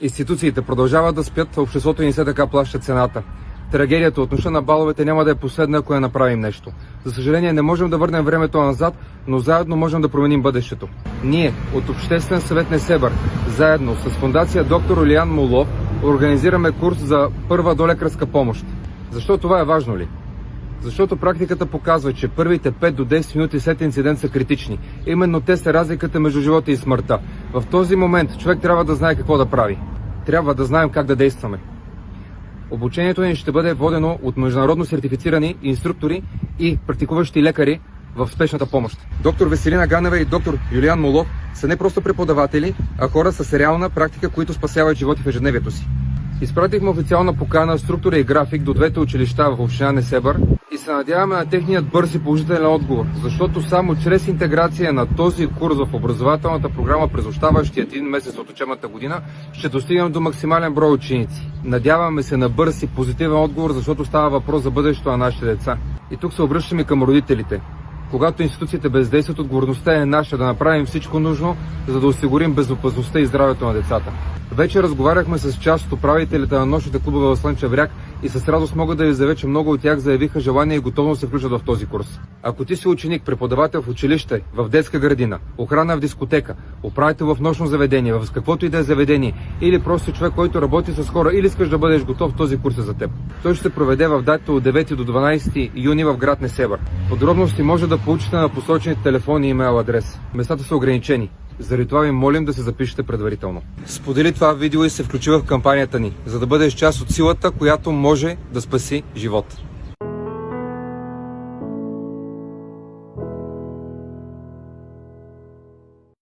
Институциите продължават да спят, обществото ни все така плаща цената. Трагедията от нощта на баловете няма да е последна, ако не направим нещо. За съжаление, не можем да върнем времето назад, но заедно можем да променим бъдещето. Ние, от Обществен съвет Несебър, заедно с фондация доктор Юлиян Молов, организираме курс за първа долекарска помощ. Защо това е важно ли? Защото практиката показва, че първите 5 до 10 минути след инцидент са критични. Именно те са разликата между живота и смъртта. В този момент човек трябва да знае какво да прави. Трябва да знаем как да действаме. Обучението ни ще бъде водено от международно сертифицирани инструктори и практикуващи лекари в спешната помощ. Доктор Веселина Ганева и доктор Юлиян Молов са не просто преподаватели, а хора с реална практика, които спасяват животи в ежедневието си. Изпратихме официална покана, структура и график до двете училища в община Несебър и се надяваме на техният бърз и положителен отговор, защото само чрез интеграция на този курс в образователната програма през оставащият един месец от учебната година ще достигнем до максимален брой ученици. Надяваме се на бърз и позитивен отговор, защото става въпрос за бъдещето на нашите деца. И тук се обръщаме към родителите. Когато институциите бездействат, отговорността е наша да направим всичко нужно, за да осигурим безопасността и здравето на децата. Вече разговаряхме с част от управителите на нощните клубове в Слънчев бряг и с радост мога да ви заявя, че много от тях заявиха желание и готовност да се включат в този курс. Ако ти си ученик, преподавател в училище, в детска градина, охрана в дискотека, управител в нощно заведение, в каквото и да е заведение, или просто човек, който работи с хора, или искаш да бъдеш готов, този курс е за теб. Той ще се проведе в датата от 9 до 12 юни в град Несебър. Подробности може да получите на посочените телефон и имейл адрес. Местата са ограничени. Заради това ви молим да се запишете предварително. Сподели това видео и се включи в кампанията ни, за да бъдеш част от силата, която може да спаси живот.